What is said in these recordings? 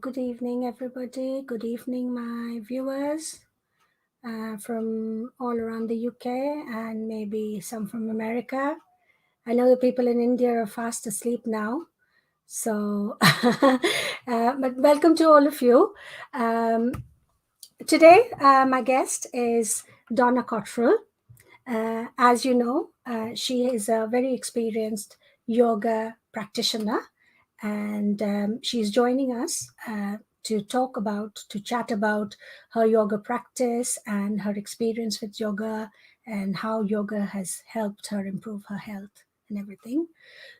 Good evening, everybody. Good evening, my viewers from all around the UK and maybe some from America. I know the people in India are fast asleep now. So, but welcome to all of you. Today, my guest is Donna Cottrell. As you know, she is a very experienced yoga practitioner, and she's joining us to chat about her yoga practice and her experience with yoga and how yoga has helped her improve her health and everything.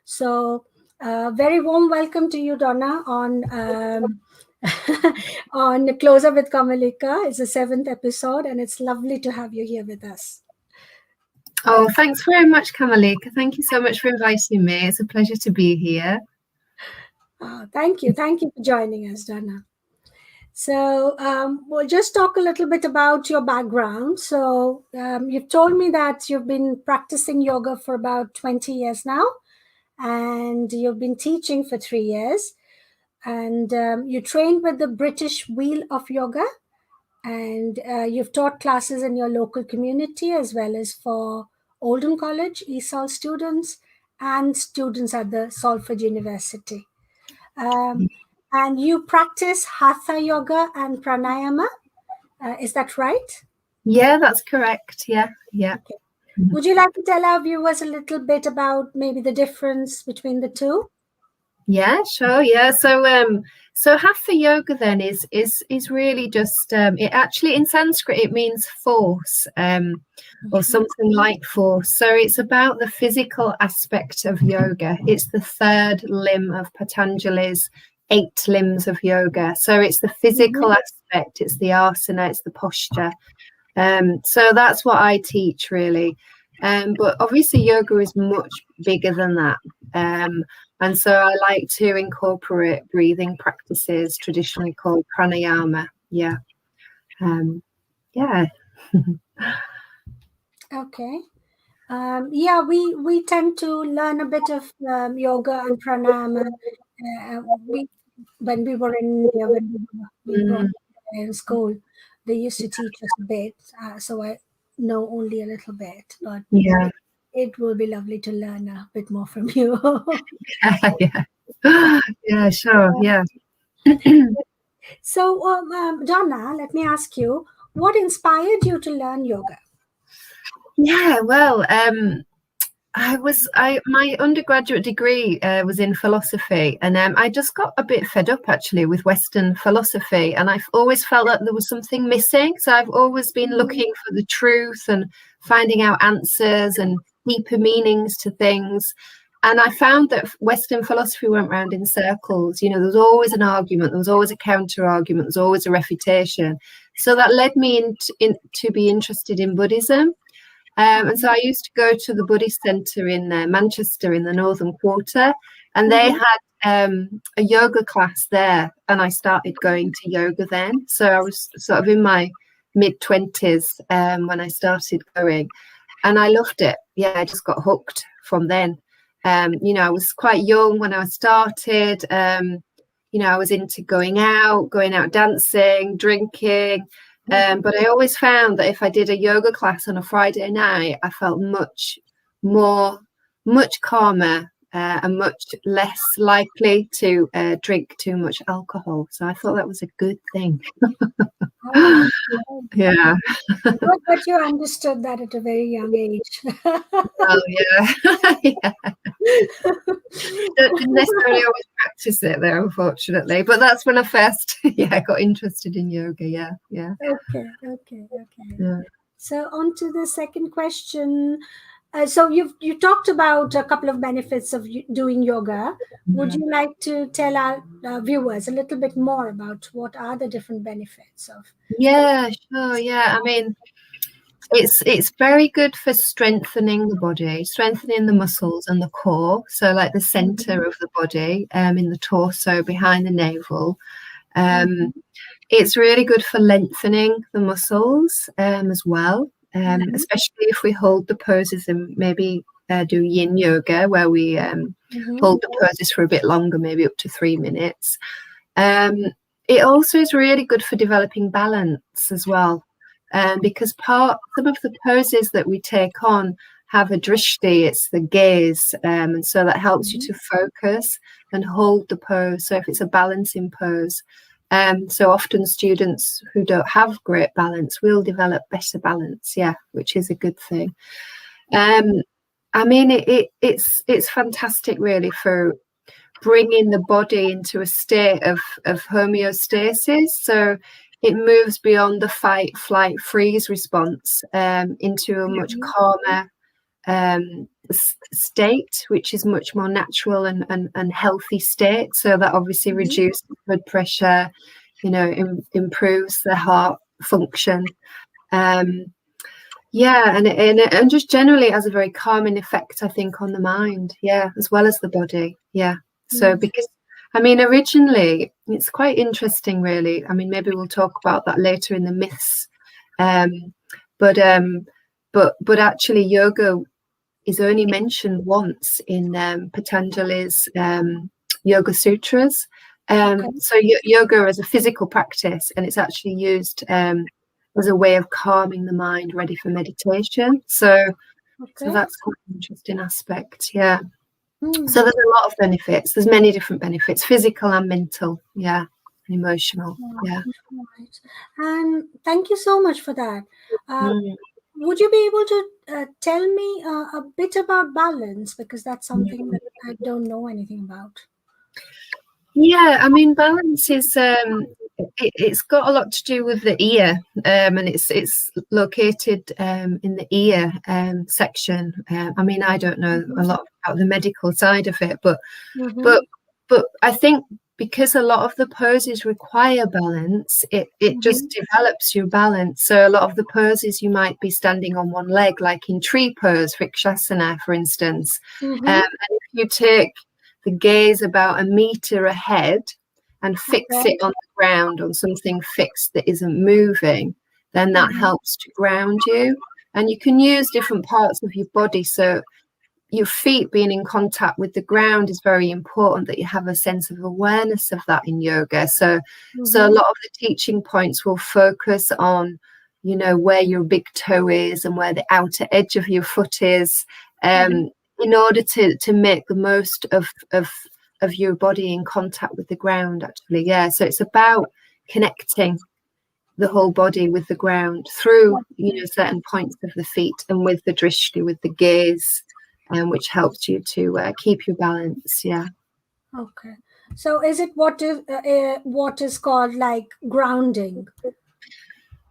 So, very warm welcome to you, Donna, on on Closer with Kamalika. It's the 7th episode, and it's lovely to have you here with us. Oh, thanks very much, Kamalika. Thank you so much for inviting me. It's a pleasure to be here. Thank you. Thank you for joining us, Donna. So we'll just talk a little bit about your background. So you've told me that you've been practicing yoga for about 20 years now, and you've been teaching for 3 years. And you trained with the British Wheel of Yoga, and you've taught classes in your local community as well as for Oldham College, ESOL students, and students at the Salford University. And you practice Hatha Yoga and Pranayama. Is that right? Yeah, that's correct. Yeah. Okay. Would you like to tell our viewers a little bit about maybe the difference between the two? Yeah, sure. Yeah. So Hatha Yoga then is really just it actually in Sanskrit it means force or something like force. So it's about the physical aspect of yoga. It's the third limb of Patanjali's 8 limbs of yoga. So it's the physical aspect. It's the asana. It's the posture. So that's what I teach really. But obviously yoga is much bigger than that. And so I like to incorporate breathing practices traditionally called pranayama. Yeah. Yeah. Okay. Yeah, we tend to learn a bit of yoga and pranayama when we were in India, when we were in school. They used to teach us a bit, so I know only a little bit. But Yeah. it will be lovely to learn a bit more from you. Yeah. Yeah, sure. Yeah. So, Donna, let me ask you, what inspired you to learn yoga? Yeah, well, my undergraduate degree was in philosophy, and I just got a bit fed up actually with Western philosophy, and I've always felt that there was something missing. So I've always been looking for the truth and finding out answers and deeper meanings to things. And I found that Western philosophy went round in circles. You know, there was always an argument, there was always a counter argument, there was always a refutation. So that led me to be interested in Buddhism. And so I used to go to the Buddhist Centre in Manchester in the Northern Quarter, and they had a yoga class there, and I started going to yoga then. So I was sort of in my mid-20s when I started going, and I loved it. Yeah, I just got hooked from then. You know, I was quite young when I started. You know, I was into going out dancing, drinking. But I always found that if I did a yoga class on a Friday night, I felt much calmer and much less likely to drink too much alcohol. So I thought that was a good thing. Yeah. But you understood that at a very young age. Oh, yeah. Yeah. Didn't necessarily always practice it though, unfortunately. But that's when I first got interested in yoga. Yeah. Okay. Yeah. So on to the second question. So you talked about a couple of benefits of doing yoga. Would you like to tell our viewers a little bit more about what are the different benefits of? Yeah, sure. Yeah, I mean, it's very good for strengthening the body, strengthening the muscles and the core. So like the center of the body, in the torso, behind the navel. It's really good for lengthening the muscles as well, especially if we hold the poses and maybe do yin yoga where we hold the poses for a bit longer, maybe up to 3 minutes. it also is really good for developing balance as well, because some of the poses that we take on have a drishti, it's the gaze, and so that helps you to focus and hold the pose. So if it's a balancing pose, so often students who don't have great balance will develop better balance, which is a good thing. I mean, it's fantastic really for bringing the body into a state of homeostasis. So it moves beyond the fight, flight, freeze response into a much calmer state, which is much more natural and healthy state. So that obviously reduces blood pressure, improves the heart function. And just generally has a very calming effect, I think, on the mind, as well as the body. So because I mean, originally it's quite interesting, really. I mean, maybe we'll talk about that later in the myths. But actually, yoga is only mentioned once in Patanjali's Yoga Sutras. So yoga as a physical practice, and it's actually used as a way of calming the mind, ready for meditation. So that's quite an interesting aspect. So there's a lot of benefits. There's many different benefits, physical and mental, and emotional. Right. And thank you so much for that. Would you be able to tell me a bit about balance, because that's something that I don't know anything about? I mean, balance is it's got a lot to do with the ear, and it's located in the ear section. I mean, I don't know a lot about the medical side of it, but I think because a lot of the poses require balance, it just develops your balance. So a lot of the poses you might be standing on one leg, like in tree pose, Vrikshasana, for instance. And if you take the gaze about a meter ahead and fix it on the ground, on something fixed that isn't moving, then that helps to ground you. And you can use different parts of your body. So your feet being in contact with the ground is very important, that you have a sense of awareness of that in yoga. So a lot of the teaching points will focus on, where your big toe is and where the outer edge of your foot is, in order to make the most of your body in contact with the ground, actually. So it's about connecting the whole body with the ground through, certain points of the feet, and with the drishti, with the gaze, which helps you to keep your balance. Okay. So is it what is called like grounding?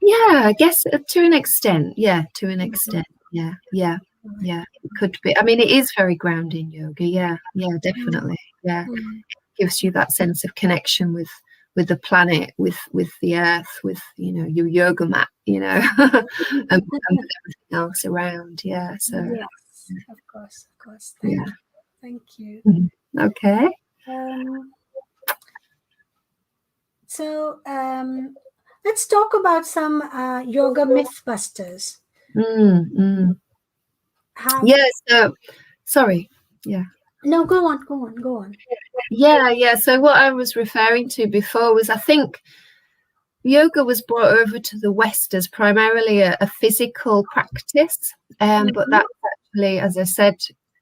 I guess to an extent. To an extent. It could be. I mean, it is very grounding yoga. Definitely. It gives you that sense of connection with the planet, with the earth, with your yoga mat, and with everything else around. So yes, of course. Thank you. Okay. So let's talk about some yoga mythbusters. So sorry. No, go on. So what I was referring to before was, I think yoga was brought over to the West as primarily a physical practice, but that's actually, as I said,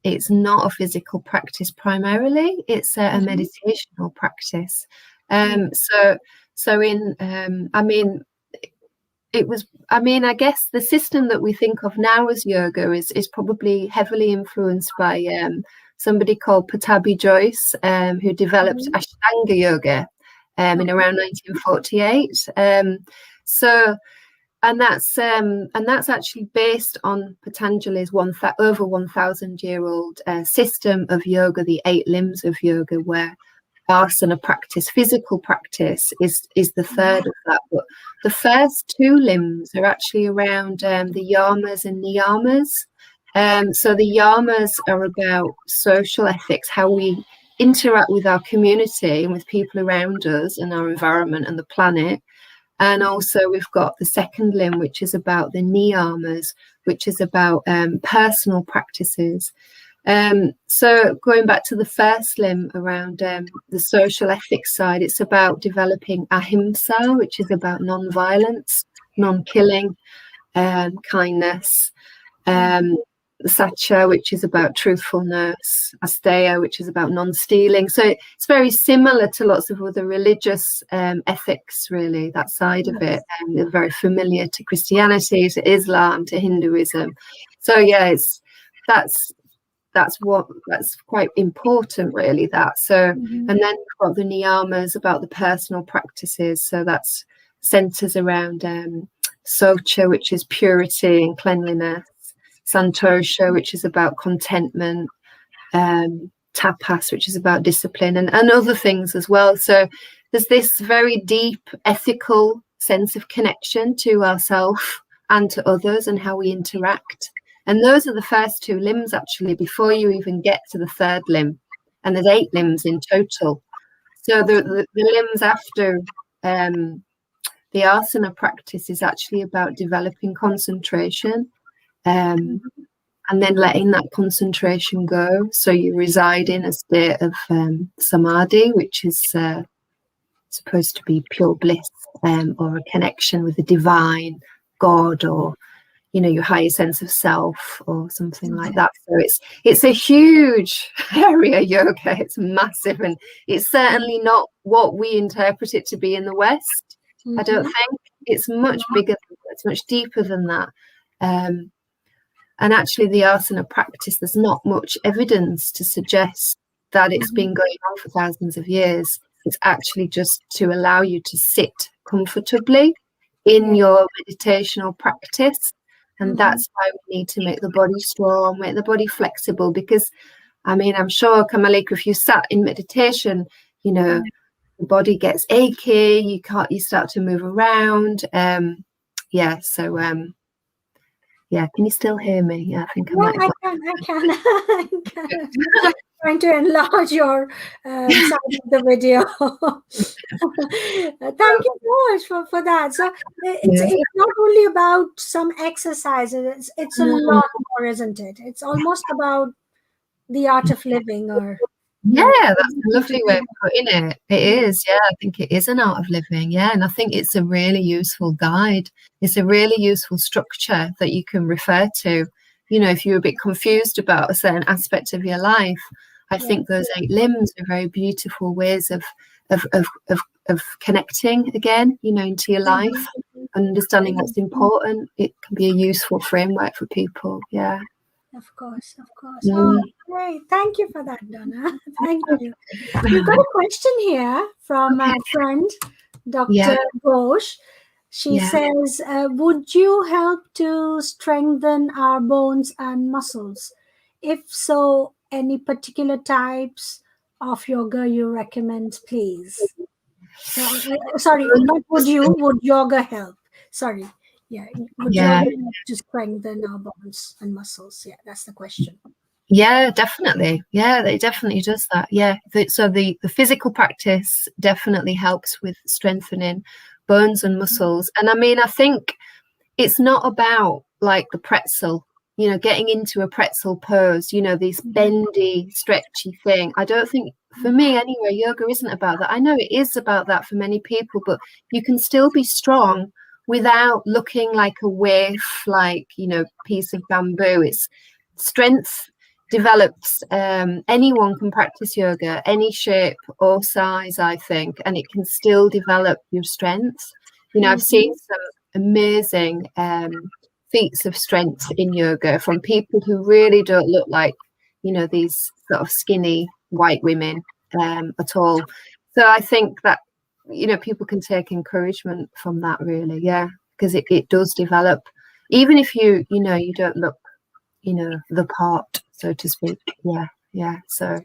it's not a physical practice primarily. It's a meditational practice. So in I guess the system that we think of now as yoga is probably heavily influenced by somebody called Pattabhi Jois, who developed Ashtanga yoga in around 1948. And that's actually based on Patanjali's over 1,000-year-old system of yoga, the 8 limbs of yoga, where asana practice, physical practice, is the third of that. But the first 2 limbs are actually around the yamas and niyamas. So the yamas are about social ethics, how we interact with our community and with people around us and our environment and the planet. And also we've got the second limb, which is about the niyamas, which is about personal practices. So going back to the first limb around the social ethics side, it's about developing ahimsa, which is about non-violence, non-killing, kindness. Satya, which is about truthfulness, asteya, which is about non-stealing. So it's very similar to lots of other religious ethics, really, that side of it. And they're very familiar to Christianity, to Islam, to Hinduism. So yeah, that's quite important, really, that. So and then we've got the niyamas about the personal practices. So that's centers around socha, which is purity and cleanliness, santosha, which is about contentment, tapas, which is about discipline, and other things as well. So there's this very deep ethical sense of connection to ourselves and to others and how we interact. And those are the first two limbs, actually, before you even get to the third limb. And there's 8 limbs in total. So the limbs after the asana practice is actually about developing concentration, and then letting that concentration go. So you reside in a state of samadhi, which is supposed to be pure bliss, or a connection with the divine, God, or your higher sense of self, or something like that. So it's a huge area, yoga. It's massive, and it's certainly not what we interpret it to be in the West. I don't think it's much bigger. It's much deeper than that. And actually, the asana practice, there's not much evidence to suggest that it's been going on for thousands of years. It's actually just to allow you to sit comfortably in your meditational practice. And that's why we need to make the body strong, make the body flexible. Because, I mean, I'm sure, Kamalika, if you sat in meditation, the body gets achy, you start to move around. Yeah, can you still hear me? Yeah, I think I might. I can. I'm trying to enlarge your side of the video. Thank you so much for that. So it's not only about some exercises. It's a lot more, isn't it? It's almost about the art of living, or yeah, that's a lovely way of putting it. It is, yeah. I think it is an art of living, yeah. And I think it's a really useful guide. It's a really useful structure that you can refer to. If you're a bit confused about a certain aspect of your life, I think those 8 limbs are very beautiful ways of connecting again, into your life, understanding what's important. It can be a useful framework for people, yeah. Of course. Oh, great. Thank you for that, Donna. Thank you. We've got a question here from our friend, Dr. Ghosh. She says, would you help to strengthen our bones and muscles? If so, any particular types of yoga you recommend, please? Sorry, not would yoga help? Sorry. Yeah, would yoga help to strengthen our bones and muscles? Yeah, that's the question. Yeah, definitely. Yeah, it definitely does that. Yeah. So the physical practice definitely helps with strengthening bones and muscles. And I mean, I think it's not about like the pretzel, getting into a pretzel pose, these bendy, stretchy thing. I don't think, for me anyway, yoga isn't about that. I know it is about that for many people, but you can still be strong without looking like a waif, like, piece of bamboo. It's strength develops. Anyone can practice yoga, any shape or size, I think, and it can still develop your strength. I've seen some amazing feats of strength in yoga from people who really don't look like, these sort of skinny white women at all. So I think that, people can take encouragement from that, really, yeah, because it does develop, even if you don't look, the part, so to speak. Yeah. So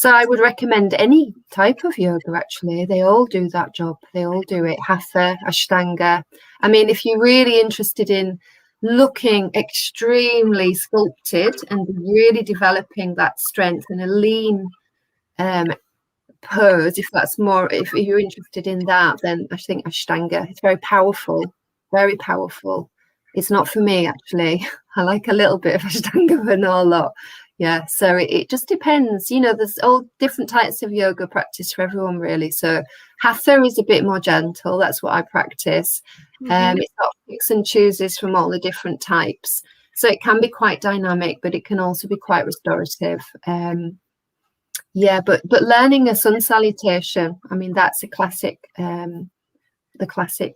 I would recommend any type of yoga, actually. They all do that job. They all do it. Hatha, Ashtanga. I mean, if you're really interested in looking extremely sculpted and really developing that strength in a lean pose, if you're interested in that, then I think Ashtanga, it's very powerful. It's not for me, actually. I like a little bit of Ashtanga, but not a lot. Yeah, so it just depends. You know, there's all different types of yoga practice for everyone, really. So hatha is a bit more gentle. That's what I practice. It's not picks and chooses from all the different types. So it can be quite dynamic, but it can also be quite restorative. Yeah, but learning a sun salutation, I mean, that's a classic, the classic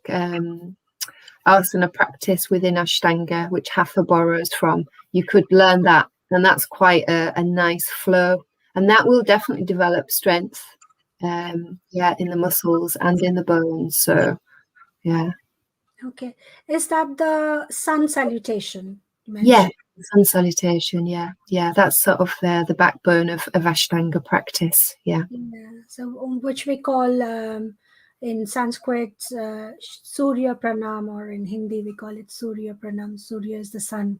asana practice within Ashtanga, which hatha borrows from. You could learn that, and that's quite a nice flow, and that will definitely develop strength, yeah, in the muscles and in the bones. So yeah. Okay. Is that the sun salutation you Yeah, mentioned? sun salutation. Yeah, that's sort of the backbone of Ashtanga practice. Yeah, So which we call in Sanskrit Surya Pranam, or in Hindi we call it Surya Pranam. Surya is the sun,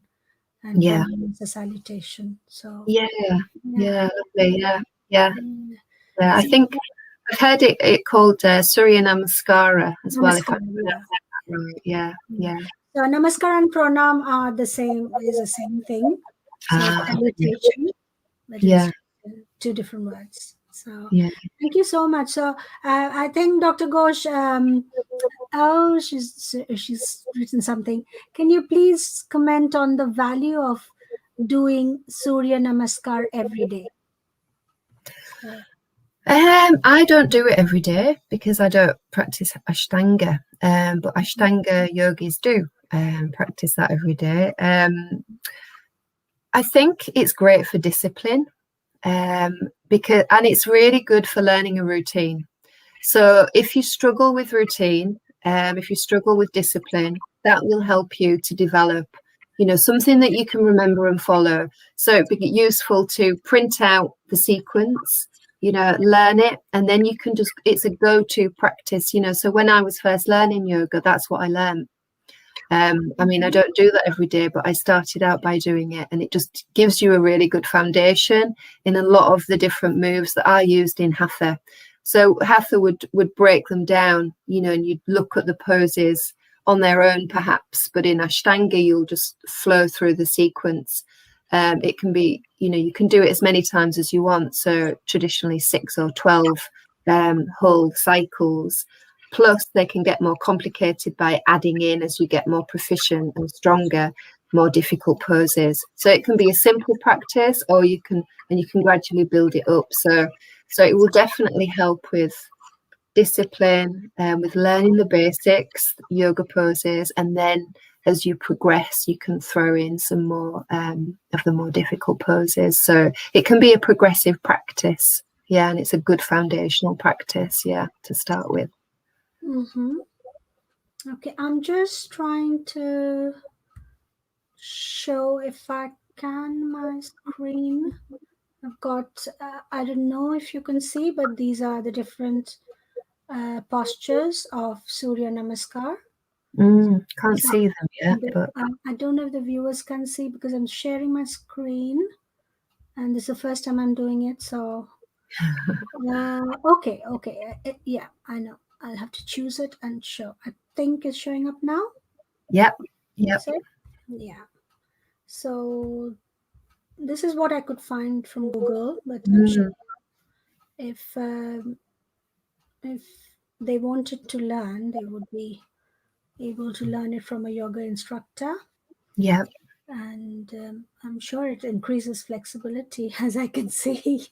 and yeah, Pranam is the salutation. So yeah, yeah. yeah, lovely. Yeah. Mm. I So, think I've heard it called Surya Namaskara as well, if I Namaskar, pronounce yeah. that right. Yeah, Mm. yeah. So Namaskar and Pranam are the same, is the same thing. So it's Ah, yeah, salutation, but yeah, it's two different words. So yeah. thank you so much. So I think Dr. Ghosh, oh, she's written something. Can you please comment on the value of doing Surya Namaskar every day? So, I don't do it every day because I don't practice Ashtanga, but Ashtanga yogis do practice that every day. I think it's great for discipline, because and it's really good for learning a routine. So if you struggle with routine, if you struggle with discipline, that will help you to develop, you know, something that you can remember and follow. So it'd be useful to print out the sequence, you know, learn it, and then you can just, it's a go-to practice, you know. So when I was first learning yoga, that's what I learned. I mean, I don't do that every day, but I started out by doing it, and it just gives you a really good foundation in a lot of the different moves that are used in hatha. So hatha would break them down, you know, and you'd look at the poses on their own, perhaps, but in Ashtanga, you'll just flow through the sequence. It can be, you know, you can do it as many times as you want. So traditionally 6 or 12 whole cycles. Plus, they can get more complicated by adding in, as you get more proficient and stronger, more difficult poses. So it can be a simple practice, or you can gradually build it up. So it will definitely help with discipline, with learning the basics, yoga poses, and then as you progress, you can throw in some more of the more difficult poses. So it can be a progressive practice. Yeah, and it's a good foundational practice, yeah, to start with. mm-hmm. Okay, I'm just trying to show if I can my screen. I've got, I don't know if you can see, but these are the different postures of Surya Namaskar. Can't So see them yet, but I don't know if the viewers can see because I'm sharing my screen, and this is the first time I'm doing it. So, okay, yeah, I know. I'll have to choose it and show. I think it's showing up now. yep. Is it? Yeah. So this is what I could find from Google, but I'm sure Mm, if they wanted to learn, they would be able to learn it from a yoga instructor, yep. and I'm sure it increases flexibility, as I can see.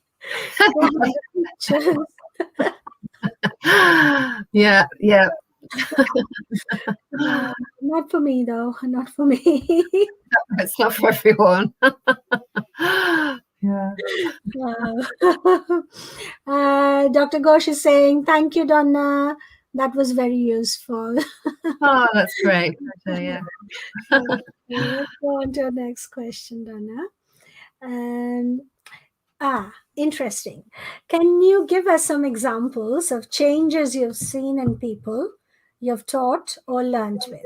Pictures. Yeah, yeah. Not for me, though. Not for me. It's not for everyone. Yeah. Dr. Ghosh is saying, "Thank you, Donna. That was very useful." Oh, that's great. Yeah. Okay, let's go on to our next question, Donna. Um, Interesting. Can you give us some examples of changes you've seen in people you've taught or learned with?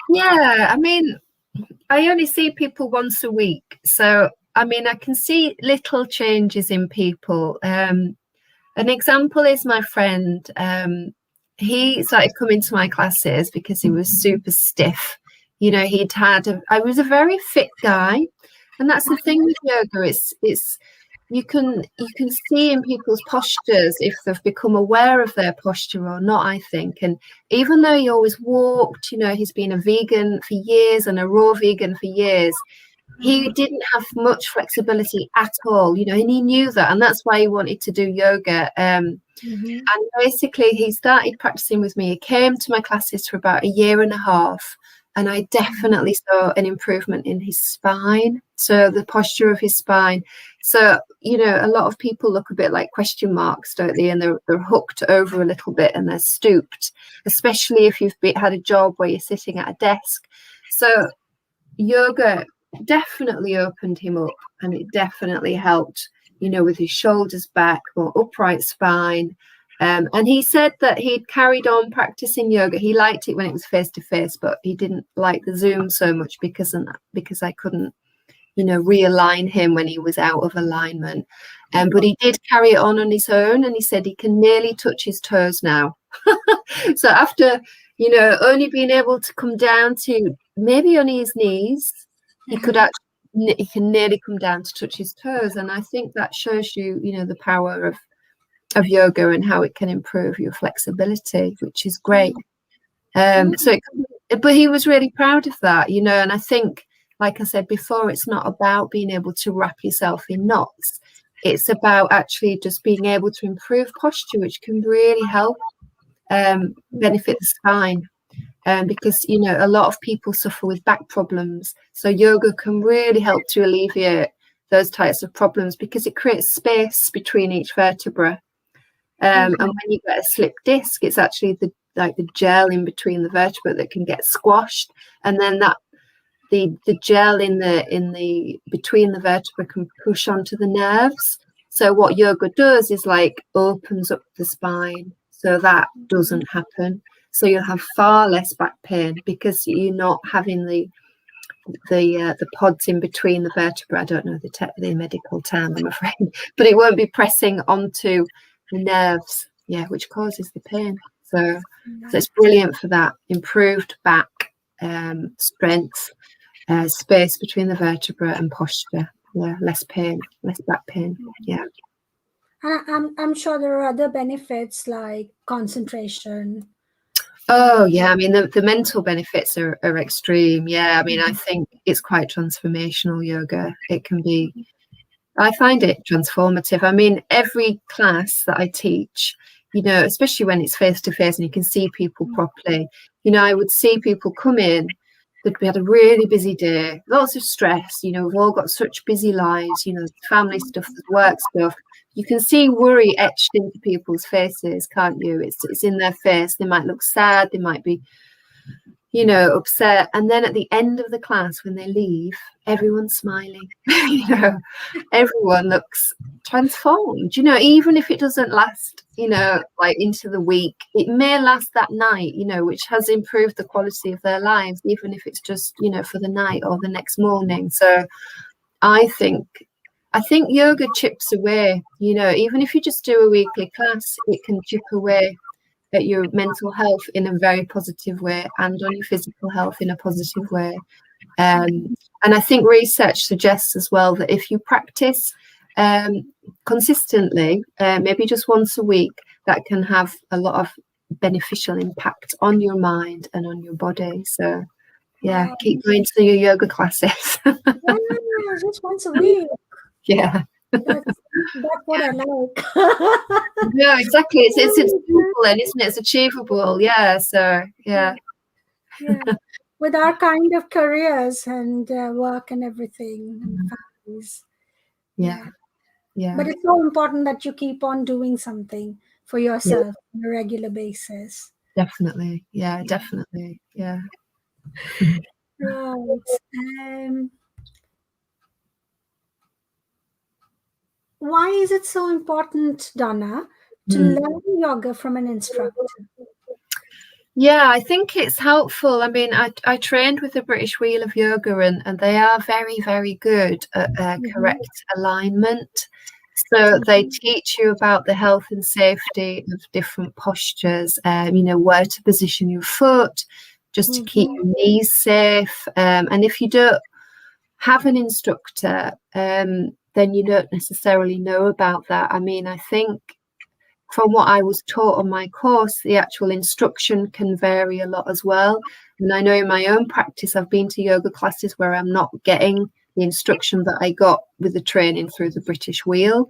Yeah, I mean, I only see people once a week. So, I mean, I can see little changes in people. An example is my friend. He started coming to my classes because he was super stiff. You know, I was a very fit guy, And that's the thing with yoga. It's you can see in people's postures if they've become aware of their posture or not, I think. And even though he always walked, he's been a vegan for years and a raw vegan for years, he didn't have much flexibility at all, and he knew that, and that's why he wanted to do yoga. And basically he started practicing with me. He came to my classes for about 1.5 years, and I definitely saw an improvement in his spine, so the posture of his spine. So a lot of people look a bit like question marks, don't they? And they're hooked over a little bit and they're stooped, especially if you've had a job where you're sitting at a desk. So yoga definitely opened him up, and it definitely helped, with his shoulders back, more upright spine. And he said that he'd carried on practicing yoga. He liked it when it was face to face, but he didn't like the Zoom so much because I couldn't, realign him when he was out of alignment. But he did carry it on his own, and he said he can nearly touch his toes now. So after, only being able to come down to maybe only his knees, he can nearly come down to touch his toes. And I think that shows you, the power of yoga and how it can improve your flexibility, which is great. But he was really proud of that, and I think, like I said before, it's not about being able to wrap yourself in knots. It's about actually just being able to improve posture, which can really help benefit the spine. Because a lot of people suffer with back problems, so yoga can really help to alleviate those types of problems because it creates space between each vertebra. And when you get a slip disc, it's actually the gel in between the vertebra that can get squashed, and then the gel in the between the vertebra can push onto the nerves. So what yoga does is opens up the spine so that doesn't happen. So you'll have far less back pain because you're not having the pods in between the vertebra. I don't know the medical term, I'm afraid, but it won't be pressing onto the nerves, which causes the pain. So it's brilliant for that. Improved back strength, space between the vertebra and posture. Less pain, less back pain. I'm sure there are other benefits like concentration. Oh yeah, I mean the mental benefits are extreme. I mean I think it's quite transformational, yoga. It can be, I find it transformative. I mean, every class that I teach, especially when it's face to face and you can see people properly, I would see people come in, they'd had a really busy day, lots of stress, we've all got such busy lives, family stuff, work stuff. You can see worry etched into people's faces, can't you? It's in their face. They might look sad, they might be, upset. And then at the end of the class, when they leave, everyone's smiling. Everyone looks transformed. Even if it doesn't last, into the week, it may last that night, which has improved the quality of their lives, even if it's just, for the night or the next morning. So I think yoga chips away, even if you just do a weekly class, it can chip away at your mental health in a very positive way and on your physical health in a positive way. And I think research suggests as well that if you practice consistently, maybe just once a week, that can have a lot of beneficial impact on your mind and on your body. So keep going to your yoga classes. Just once a week. That's what I like. Yeah, exactly. It's achievable, then, isn't it? It's achievable. So with our kind of careers and work and everything and families. But it's so important that you keep on doing something for yourself on a regular basis. Definitely. Definitely. Right. Why is it so important, Donna, to learn yoga from an instructor? I think it's helpful. I mean, I trained with the British Wheel of Yoga, and they are very, very good at correct alignment. So they teach you about the health and safety of different postures, where to position your foot, just to keep your knees safe. And if you don't have an instructor, then you don't necessarily know about that. I mean, I think from what I was taught on my course, the actual instruction can vary a lot as well. And I know in my own practice, I've been to yoga classes where I'm not getting the instruction that I got with the training through the British Wheel.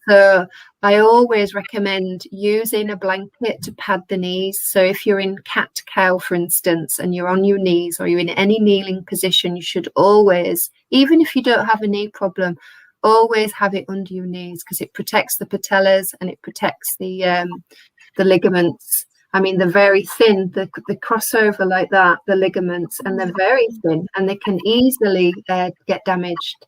So I always recommend using a blanket to pad the knees. So if you're in cat-cow, for instance, and you're on your knees or you're in any kneeling position, you should always, even if you don't have a knee problem, always have it under your knees, because it protects the patellas and it protects the ligaments. I mean, they're very thin, the crossover like that, the ligaments, and they're very thin and they can easily get damaged.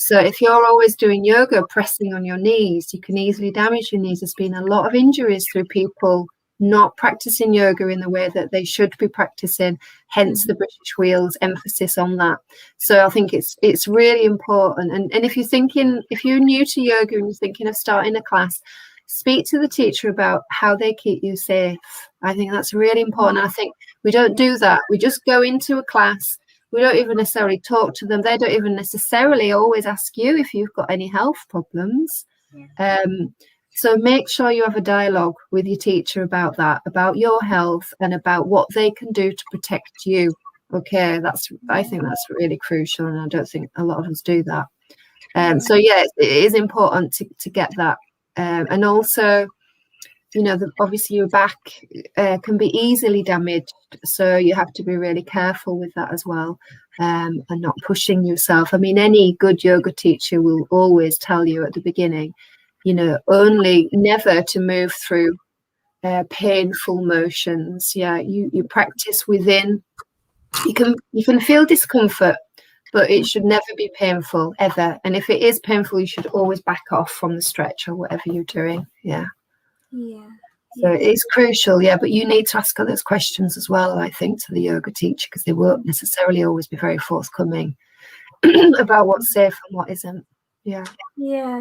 So if you're always doing yoga, pressing on your knees, you can easily damage your knees. There's been a lot of injuries through people not practicing yoga in the way that they should be practicing, hence the British Wheel's emphasis on that. So I think it's really important. And if you're new to yoga and you're thinking of starting a class, speak to the teacher about how they keep you safe. I think that's really important. I think we don't do that. We just go into a class. We don't even necessarily talk to them. They don't even necessarily always ask you if you've got any health problems. So make sure you have a dialogue with your teacher about that, about your health and about what they can do to protect you. Okay, I think that's really crucial, and I don't think a lot of us do that. So yeah, it is important to get that. And also, you know, obviously your back can be easily damaged, so you have to be really careful with that as well, and not pushing yourself. I mean, any good yoga teacher will always tell you at the beginning, you know, never to move through painful motions. Yeah, you practice within. You can feel discomfort, but it should never be painful, ever. And if it is painful, you should always back off from the stretch or whatever you're doing. Yeah. So it's crucial, but you need to ask her those questions as well, I think, to the yoga teacher, because they won't necessarily always be very forthcoming about what's safe and what isn't.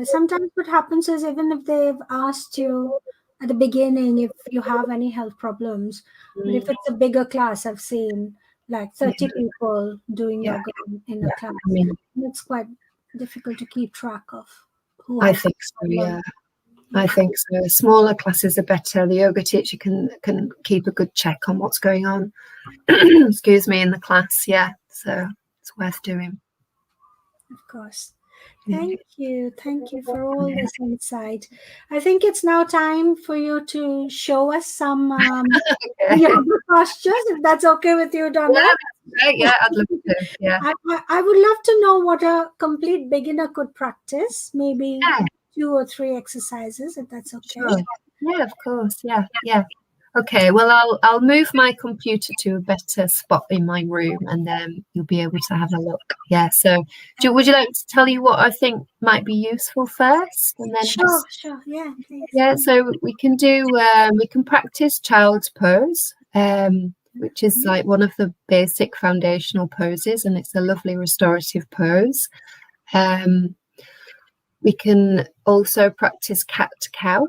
Sometimes what happens is, even if they've asked you at the beginning if you have any health problems, but if it's a bigger class, I've seen like 30 people doing yoga in a class. I mean, it's quite difficult to keep track of who I think so. I think so. Smaller classes are better. The yoga teacher can keep a good check on what's going on excuse me, in the class. So it's worth doing. Of course. Thank you for all this insight. I think it's now time for you to show us some yoga postures, if that's okay with you, Donna. Yeah, I'd love to. I would love to know what a complete beginner could practice, maybe 2 or 3 exercises, if that's okay. Sure. Yeah, of course. Yeah. Okay, well, I'll move my computer to a better spot in my room, and then you'll be able to have a look. Yeah, so would you like to tell you what I think might be useful first? And then Sure. Yeah, please. Yeah, so we can practice child's pose, which is like one of the basic foundational poses, and it's a lovely restorative pose. We can also practice cat-cow,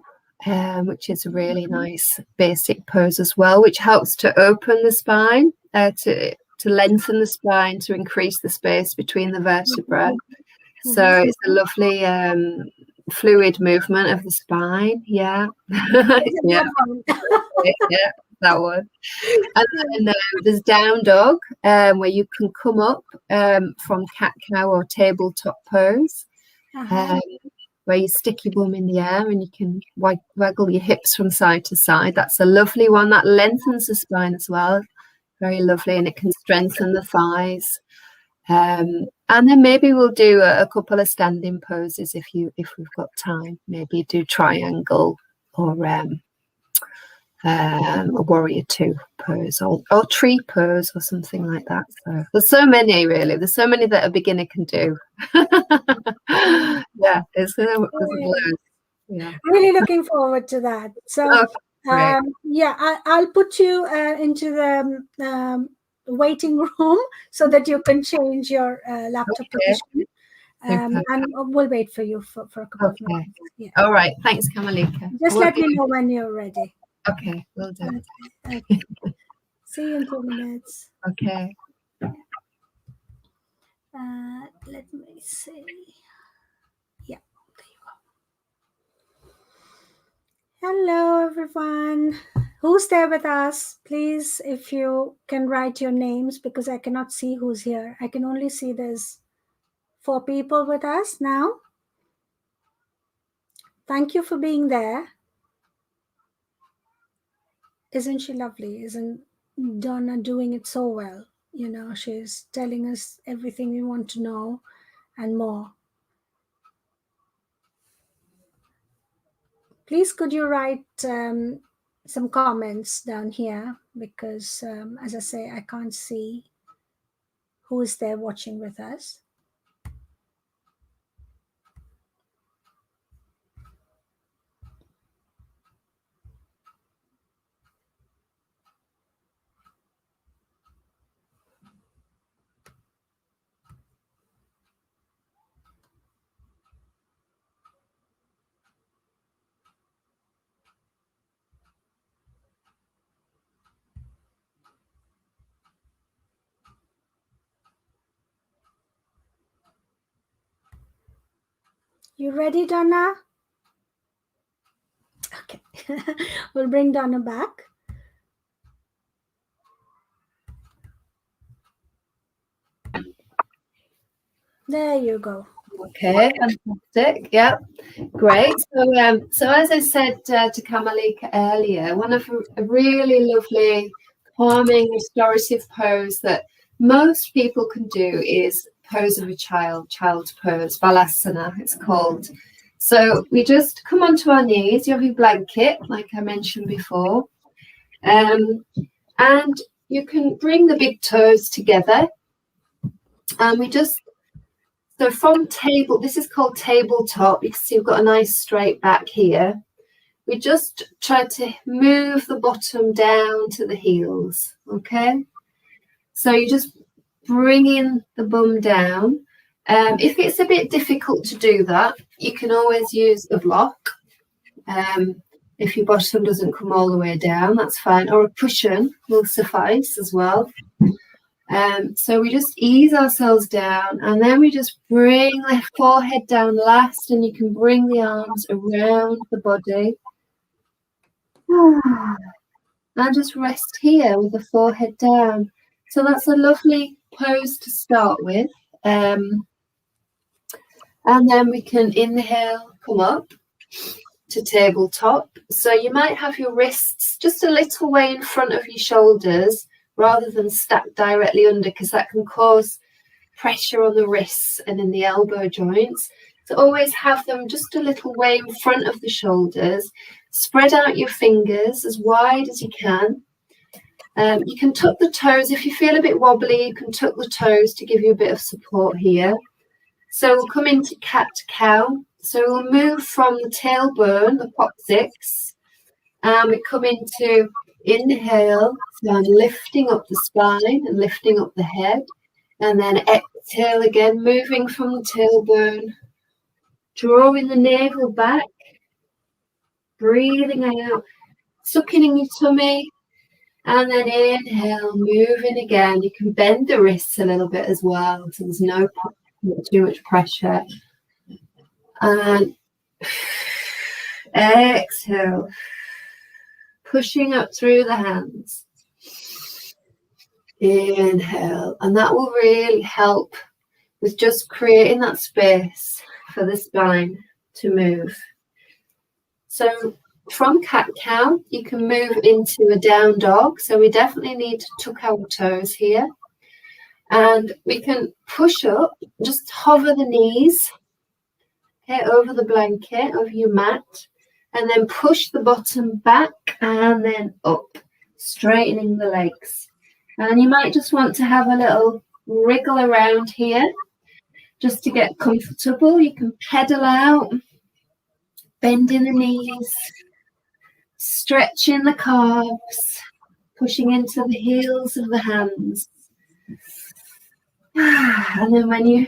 which is a really nice basic pose as well, which helps to open the spine, to lengthen the spine, to increase the space between the vertebrae. So it's a lovely fluid movement of the spine. Yeah. That one. And then there's down dog, where you can come up from cat-cow or tabletop pose. Where you stick your bum in the air and you can waggle your hips from side to side. That's a lovely one. That lengthens the spine as well. Very lovely, and it can strengthen the thighs. And then maybe we'll do a couple of standing poses if we've got time. Maybe do triangle or a warrior 2 pose or tree pose or something like that. So there's so many, really. There's so many that a beginner can do. There's loads. Yeah. Really looking forward to that. So I'll put you into the waiting room so that you can change your laptop position. And we'll wait for you for a couple of minutes. Yeah. All right. Thanks, Kamalika. Just let me know when you're ready. Okay, will do. Okay. See you in 2 minutes. Okay. Let me see. Yeah, there you go. Hello, everyone. Who's there with us? Please, if you can write your names, because I cannot see who's here. I can only see there's 4 people with us now. Thank you for being there. Isn't she lovely? Isn't Donna doing it so well? You know, she's telling us everything we want to know and more. Please, could you write some comments down here, because as I say, I can't see who is there watching with us. You ready, Donna? Okay. We'll bring Donna back. There you go. Okay, fantastic. Yeah, great. So as I said to Kamalika earlier, one of a really lovely, calming, restorative pose that most people can do is pose of a child's pose, Balasana, it's called. So we just come onto our knees. You have your blanket, like I mentioned before, and you can bring the big toes together, and we just. So from table, this is called tabletop. You can see we've got a nice straight back here. We just try to move the bottom down to the heels, okay? So you just bring in the bum down. If it's a bit difficult to do that, you can always use a block. If your bottom doesn't come all the way down, that's fine. Or a cushion will suffice as well. So we just ease ourselves down, and then we just bring the forehead down last, and you can bring the arms around the body. And just rest here with the forehead down. So that's a lovely pose to start with. And then we can inhale, come up to tabletop. So you might have your wrists just a little way in front of your shoulders, rather than stacked directly under, because that can cause pressure on the wrists and in the elbow joints. So always have them just a little way in front of the shoulders. Spread out your fingers as wide as you can. You can tuck the toes. If you feel a bit wobbly, you can tuck the toes to give you a bit of support here. So we'll come into cat-cow. So we'll move from the tailbone, the coccyx, and we come into inhale, so I'm lifting up the spine and lifting up the head, and then exhale again, moving from the tailbone, drawing the navel back, breathing out, sucking in your tummy, and then inhale, moving again. You can bend the wrists a little bit as well, so there's not too much pressure. And exhale, pushing up through the hands. Inhale, and that will really help with just creating that space for the spine to move. So from cat-cow, you can move into a down dog. So we definitely need to tuck our toes here. And we can push up, just hover the knees, okay, over the blanket, over your mat, and then push the bottom back and then up, straightening the legs. And you might just want to have a little wriggle around here just to get comfortable. You can pedal out, bending the knees, stretching the calves, pushing into the heels of the hands. And then when you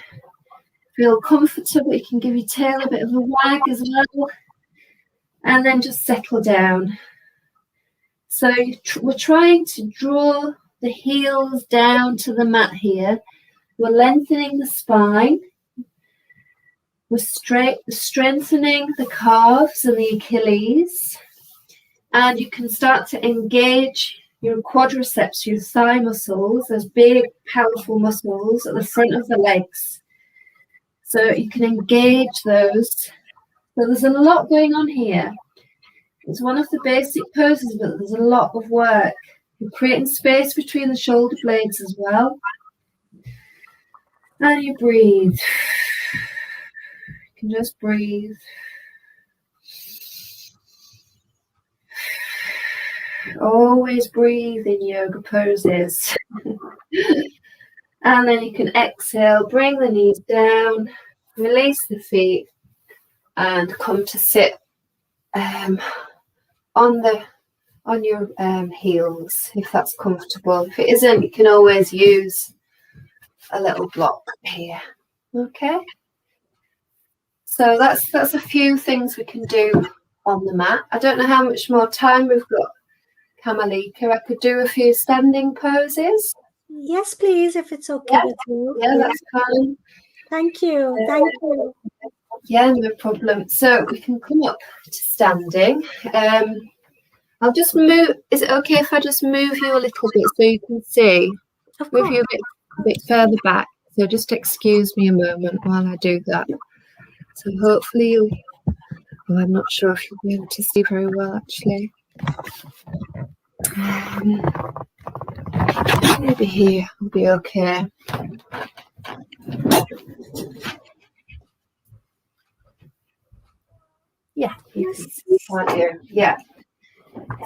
feel comfortable, you can give your tail a bit of a wag as well. And then just settle down. So we're trying to draw the heels down to the mat here. We're lengthening the spine. We're strengthening the calves and the Achilles. And you can start to engage your quadriceps, your thigh muscles, those big, powerful muscles at the front of the legs. So you can engage those. So there's a lot going on here. It's one of the basic poses, but there's a lot of work. You're creating space between the shoulder blades as well. And you breathe. You can just breathe. Always breathe in yoga poses. And then you can exhale, bring the knees down, release the feet, and come to sit on your heels, if that's comfortable. If it isn't, you can always use a little block here. Okay. So that's a few things we can do on the mat. I don't know how much more time we've got, Kamalika. I could do a few standing poses. Yes, please, if it's okay with you. Yeah, that's fine. Thank you. Thank you. Yeah, no problem. So we can come up to standing. I'll just move. Is it okay if I just move you a little bit so you can see? Of Move course. you a bit further back. So just excuse me a moment while I do that. So hopefully you'll. Oh, I'm not sure if you'll be able to see very well, actually. Maybe here will be okay. Yeah, you can see right here. Yeah.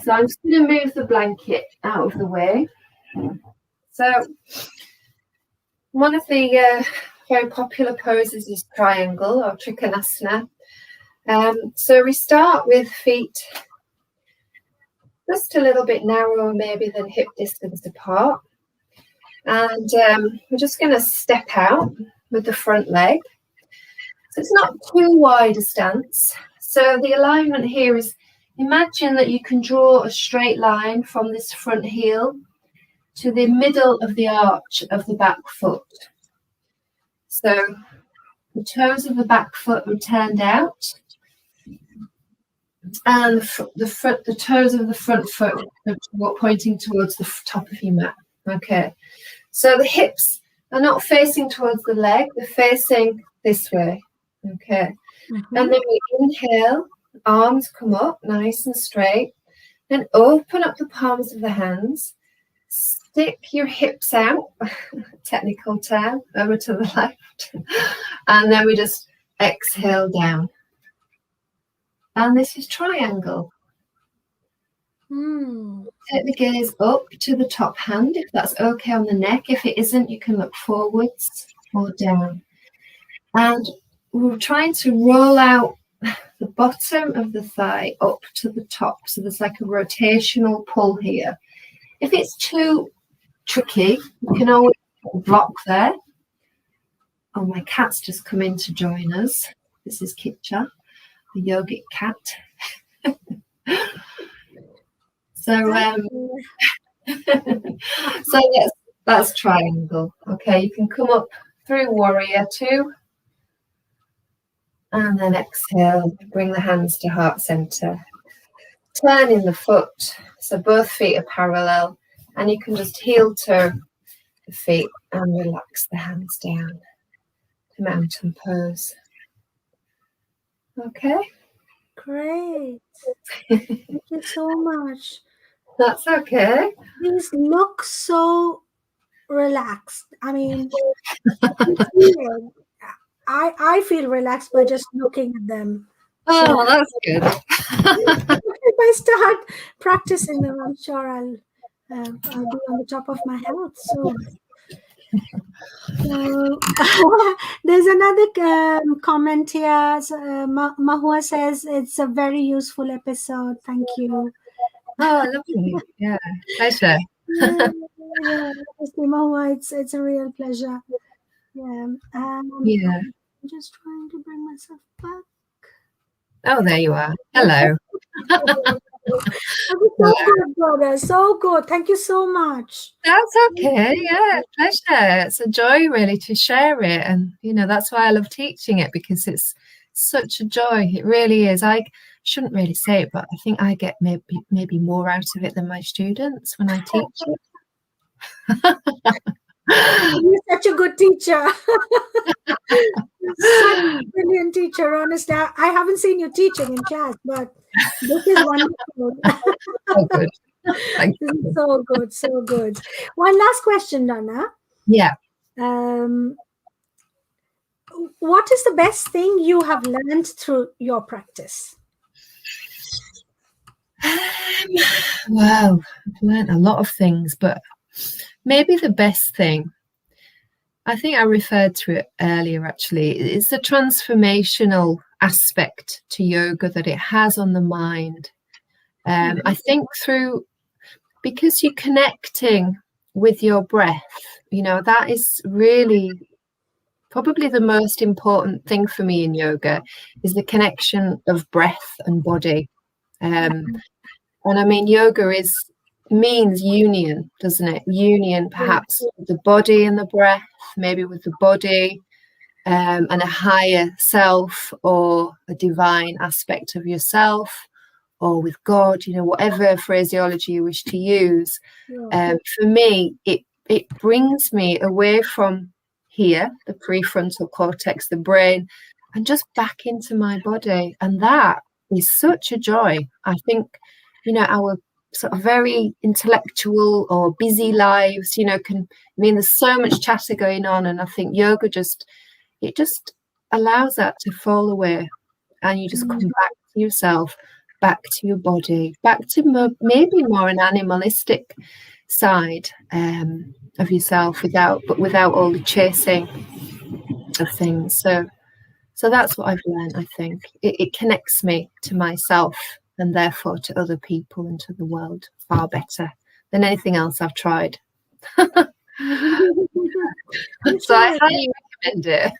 So I'm just going to move the blanket out of the way. So one of the very popular poses is triangle or trikonasana. So we start with feet just a little bit narrower maybe than hip distance apart. And we're just going to step out with the front leg. So it's not too wide a stance. So the alignment here is, imagine that you can draw a straight line from this front heel to the middle of the arch of the back foot. So the toes of the back foot are turned out, and the toes of the front foot are pointing towards the top of your mat. Okay, so the hips are not facing towards the leg, they're facing this way. Okay, and then we inhale, arms come up nice and straight, then open up the palms of the hands, stick your hips out, technical term, over to the left, and then we just exhale down. And this is triangle. Take the gaze up to the top hand, if that's okay on the neck. If it isn't, you can look forwards or down. And we're trying to roll out the bottom of the thigh up to the top. So there's like a rotational pull here. If it's too tricky, you can always put a block there. Oh, my cat's just come in to join us. This is Kitcha, the yogic cat. So that's triangle. Okay, you can come up through warrior 2. And then exhale, bring the hands to heart center. Turning the foot, so both feet are parallel, and you can just heel turn the feet and relax the hands down to mountain pose. Okay? Great. Thank you so much. That's okay. These look so relaxed. I mean, I feel relaxed by just looking at them. Oh, so, that's good. If I start practicing them, I'm sure I'll be on the top of my health soon. So there's another comment here. Mahua says it's a very useful episode. Thank you. Oh, lovely. Yeah, pleasure. Yeah, Mahua, it's a real pleasure. Yeah. Yeah. I'm just trying to bring myself back. Oh, there you are. Hello. That was so good, brother. So good. Thank you so much. That's okay. Yeah, pleasure. It's a joy really to share it. And, that's why I love teaching it, because it's such a joy. It really is. I shouldn't really say it, but I think I get maybe more out of it than my students when I teach it. You're such a good teacher. Such a brilliant teacher, honestly. I haven't seen you teaching in class, but this is wonderful. Oh, good. Thank This is you. so good, so good. One last question, Donna. Yeah. What is the best thing you have learned through your practice? Wow, I've learned a lot of things, but maybe the best thing, I think I referred to it earlier actually, is the transformational aspect to yoga that it has on the mind. I think because you're connecting with your breath, that is really probably the most important thing for me in yoga, is the connection of breath and body. And I mean, yoga means union, doesn't it? Union, perhaps with the body and the breath, maybe with the body and a higher self, or a divine aspect of yourself, or with God, whatever phraseology you wish to use. For me, it brings me away from here, the prefrontal cortex, the brain, and just back into my body. And that is such a joy. I think, our sort of very intellectual or busy lives, there's so much chatter going on. And I think yoga it just allows that to fall away. And you just come back to yourself, back to your body, back to maybe more an animalistic side of yourself, without all the chasing of things. So that's what I've learned. I think it connects me to myself, and therefore to other people and to the world, far better than anything else I've tried. So I highly recommend it.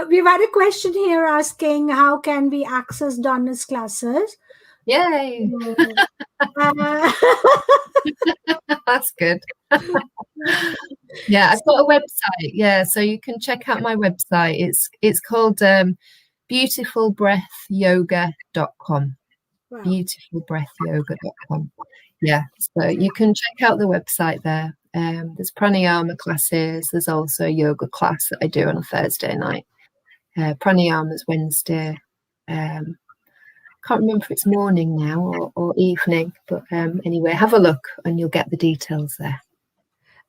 We've had a question here asking, how can we access Donna's classes? Yay! That's good. Yeah, I've got a website. Yeah, so you can check out my website. It's called beautifulbreathyoga.com. Wow. Beautifulbreathyoga.com. Yeah, so you can check out the website there. There's pranayama classes. There's also a yoga class that I do on a Thursday night. Pranayama's Wednesday. Can't remember if it's morning now or evening, but anyway, have a look and you'll get the details there.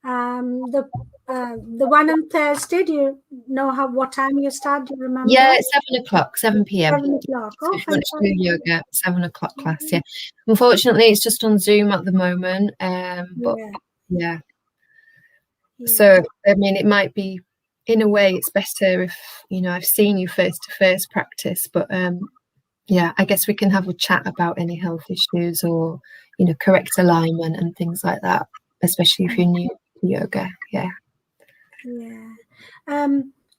The one on Thursday, do you know what time you start? Do you remember? Yeah, it's 7 o'clock, 7 p.m. 7 o'clock. Oh, if you want to do yoga, 7 o'clock class. Yeah, unfortunately, it's just on Zoom at the moment. But yeah. So I mean, it might be, in a way, it's better if I've seen you face to face practice. But yeah, I guess we can have a chat about any health issues or correct alignment and things like that, especially if you're new to yoga. Yeah.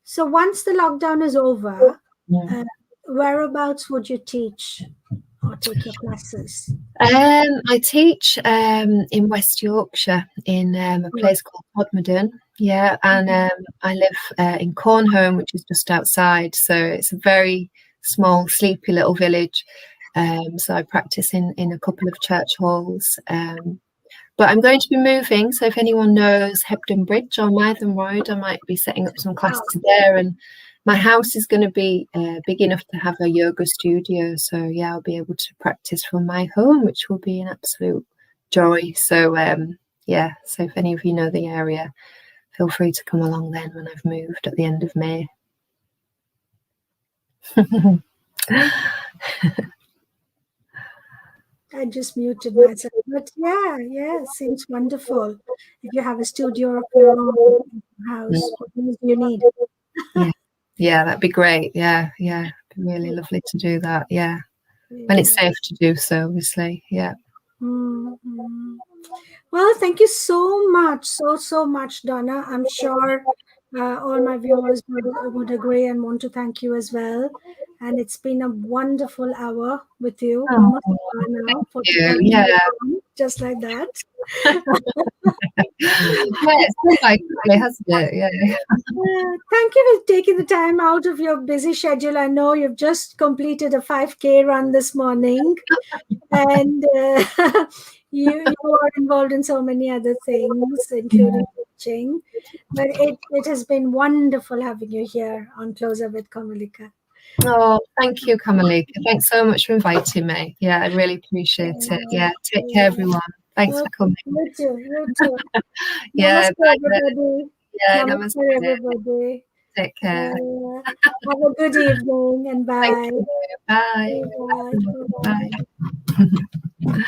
So once the lockdown is over, whereabouts would you teach or take your classes? I teach in West Yorkshire in a place called Podmedon. Yeah, and I live in Cornholme, which is just outside. So it's a very small, sleepy little village. So I practice in a couple of church halls. But I'm going to be moving, so if anyone knows Hebden Bridge or Mytham Road, I might be setting up some classes there. And my house is going to be big enough to have a yoga studio. So yeah, I'll be able to practice from my home, which will be an absolute joy. So yeah, so if any of you know the area, feel free to come along then when I've moved at the end of May. I just muted myself, but yeah, seems wonderful. If you have a studio of your own house, what else do you need? Yeah, that'd be great. Yeah, it'd be really lovely to do that. Yeah, when it's safe to do so, obviously. Yeah. Well, thank you so much, so much, Donna. I'm sure all my viewers would agree and want to thank you as well. And it's been a wonderful hour with you, Oh, almost an hour now, you. 45 Yeah. minutes on, just like that. Yeah, it's gone by quickly, hasn't it? Yeah. Thank you for taking the time out of your busy schedule. I know you've just completed a 5K run this morning, and you are involved in so many other things, Yeah. including coaching. But it has been wonderful having you here on Closer with Kamalika. Oh, thank you, Kamalika. Thanks so much for inviting me. Yeah, I really appreciate it. Yeah, take care, everyone. Thanks for coming. You too. You too. Yeah, Namaste, bye then. everybody. Yeah, Namaste, namaste. everybody. Take care. Have a good evening and Thank bye. you. Bye. Bye. Bye. Bye.